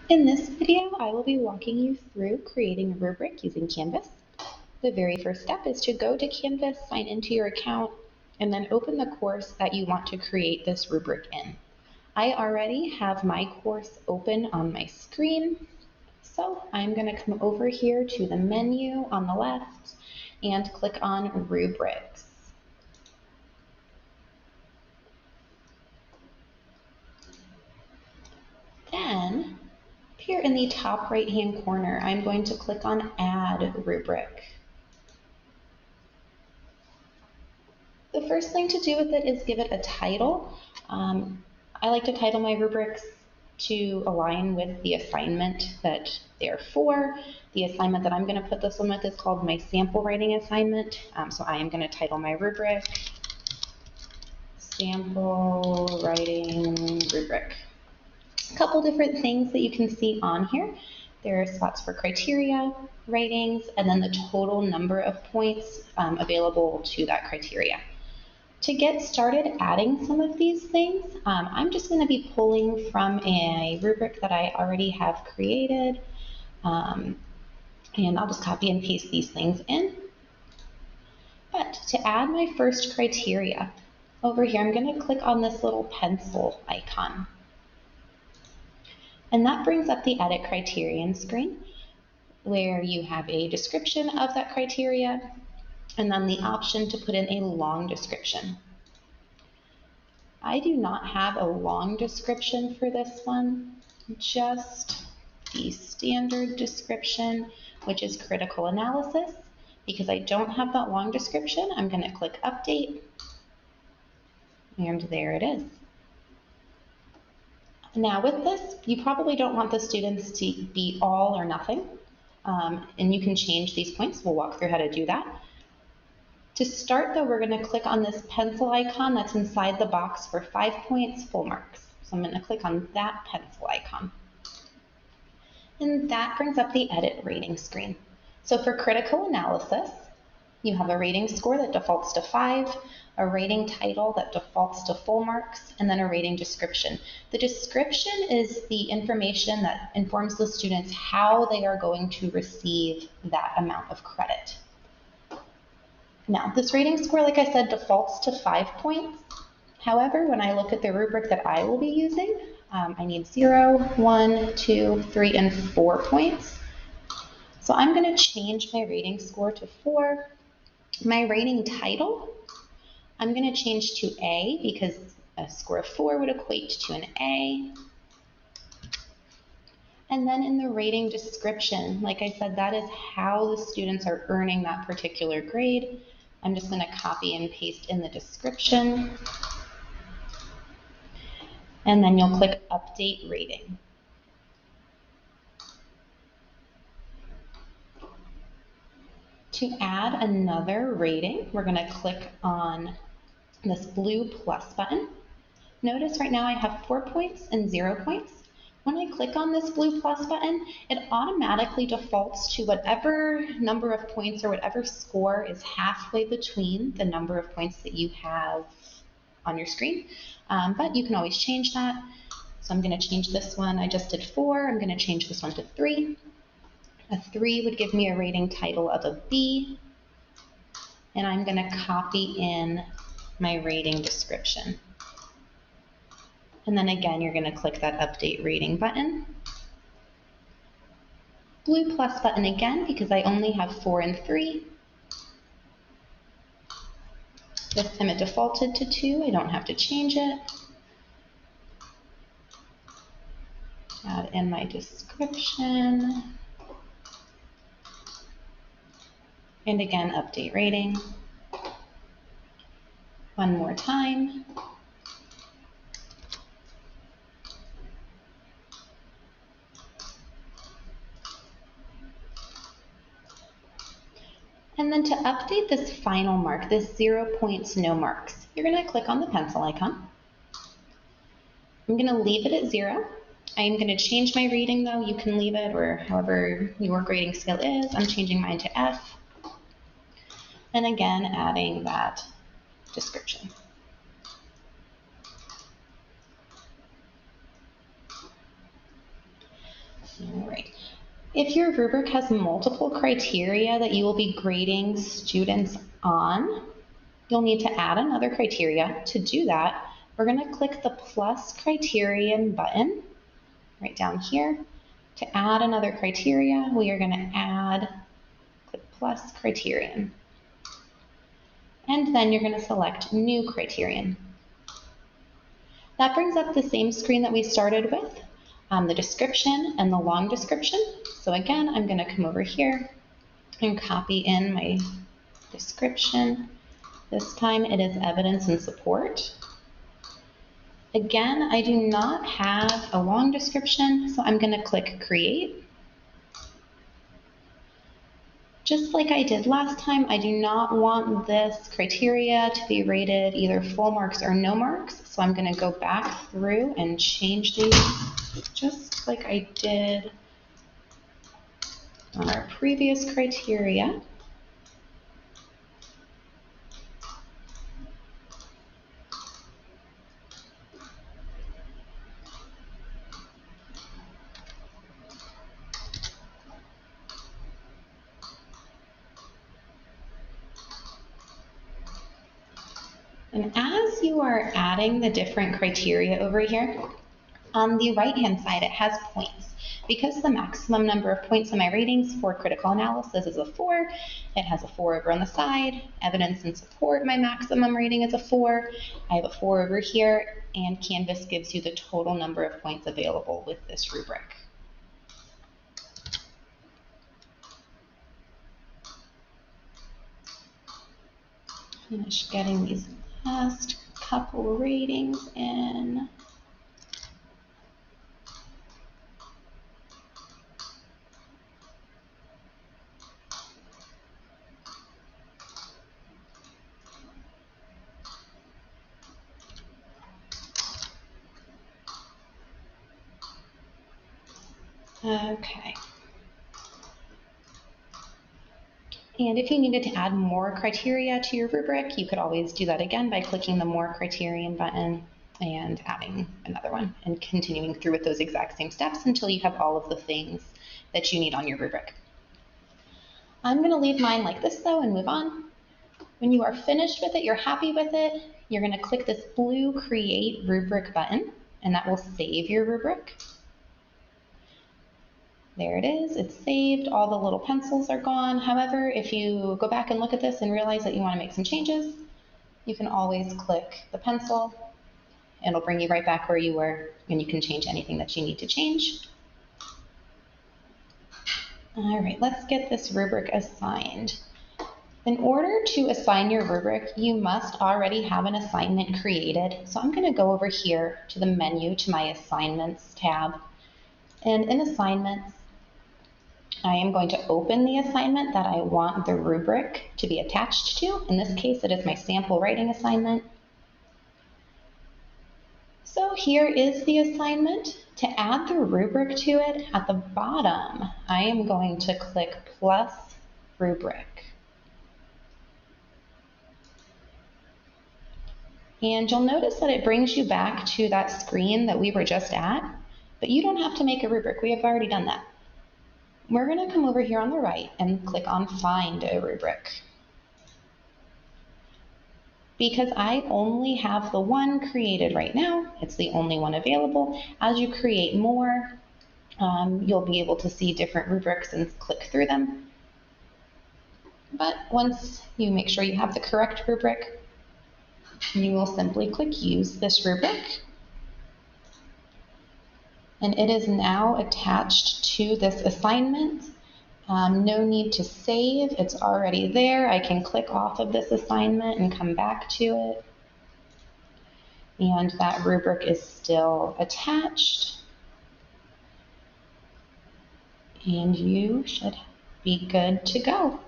In this video, I will be walking you through creating a rubric using Canvas. The very first step is to go to Canvas, sign into your account, and then open the course that you want to create this rubric in. I already have my course open on my screen, so I'm going to come over here to the menu on the left and click on Rubrics. Then, here in the top right-hand corner, I'm going to click on Add Rubric. The first thing to do with it is give it a title. I like to title my rubrics to align with the assignment that they're for. The assignment that I'm going to put this one with is called my sample writing assignment. So I am going to title my rubric Sample Writing Rubric. A couple different things that you can see on here. There are spots for criteria, ratings, and then the total number of points available to that criteria. To get started adding some of these things, I'm just going to be pulling from a rubric that I already have created, and I'll just copy and paste these things in. But to add my first criteria, over here I'm going to click on this little pencil icon. And that brings up the Edit Criterion screen, where you have a description of that criteria, and then the option to put in a long description. I do not have a long description for this one, just the standard description, which is critical analysis. Because I don't have that long description, I'm going to click Update, and there it is. Now with this, you probably don't want the students to be all or nothing, and you can change these points. We'll walk through how to do that. To start though, we're going to click on this pencil icon that's inside the box for 5 points, full marks. So I'm going to click on that pencil icon. And that brings up the edit rating screen. So for critical analysis, you have a rating score that defaults to 5, a rating title that defaults to full marks, and then a rating description. The description is the information that informs the students how they are going to receive that amount of credit. Now, this rating score, like I said, defaults to 5 points. However, when I look at the rubric that I will be using, I need 0, 1, 2, 3, and 4 points. So I'm going to change my rating score to 4. My rating title, I'm going to change to A because a score of 4 would equate to an A. And then in the rating description, like I said, that is how the students are earning that particular grade. I'm just going to copy and paste in the description. And then you'll click Update Rating. To add another rating, we're going to click on this blue plus button. Notice right now I have 4 points and 0 points. When I click on this blue plus button, it automatically defaults to whatever number of points or whatever score is halfway between the number of points that you have on your screen. But you can always change that. So I'm going to change this one. I just did 4. I'm going to change this one to 3. A 3 would give me a rating title of a B. And I'm going to copy in my rating description. And then again, you're going to click that Update Rating button. Blue plus button again because I only have 4 and 3. This time it defaulted to 2. I don't have to change it. Add in my description. And again, Update Rating. One more time. And then to update this final mark, this 0 points, no marks, you're going to click on the pencil icon. I'm going to leave it at 0. I'm going to change my rating though. You can leave it or however your grading scale is. I'm changing mine to F. And again, adding that description. All right. If your rubric has multiple criteria that you will be grading students on, you'll need to add another criteria. To do that, we're going to click the plus criterion button right down here. To add another criteria, we are going to click plus criterion. And then you're going to select new criterion. That brings up the same screen that we started with, the description and the long description. So again, I'm going to come over here and copy in my description. This time it is evidence and support. Again, I do not have a long description, so I'm going to click create. Just like I did last time, I do not want this criteria to be rated either full marks or no marks, so I'm going to go back through and change these just like I did on our previous criteria. And as you are adding the different criteria over here, on the right-hand side, it has points. Because the maximum number of points in my ratings for critical analysis is a 4, it has a 4 over on the side. Evidence and support, my maximum rating is a 4. I have a 4 over here, and Canvas gives you the total number of points available with this rubric. Finish getting these last couple ratings in. Okay. And if you needed to add more criteria to your rubric, you could always do that again by clicking the More Criterion button and adding another one and continuing through with those exact same steps until you have all of the things that you need on your rubric. I'm going to leave mine like this though and move on. When you are finished with it, you're happy with it, you're going to click this blue Create Rubric button, and that will save your rubric. There it is, it's saved, all the little pencils are gone. However, if you go back and look at this and realize that you want to make some changes, you can always click the pencil. It'll bring you right back where you were, and you can change anything that you need to change. All right, let's get this rubric assigned. In order to assign your rubric, you must already have an assignment created. So I'm going to go over here to the menu to my Assignments tab. And in Assignments, I am going to open the assignment that I want the rubric to be attached to. In this case, it is my sample writing assignment. So here is the assignment. To add the rubric to it, at the bottom, I am going to click plus rubric. And you'll notice that it brings you back to that screen that we were just at, but you don't have to make a rubric. We have already done that. We're going to come over here on the right and click on Find a Rubric. Because I only have the one created right now, it's the only one available. As you create more, you'll be able to see different rubrics and click through them. But once you make sure you have the correct rubric, you will simply click Use this rubric. And it is now attached to this assignment. No need to save, it's already there. I can click off of this assignment and come back to it. And that rubric is still attached. And you should be good to go.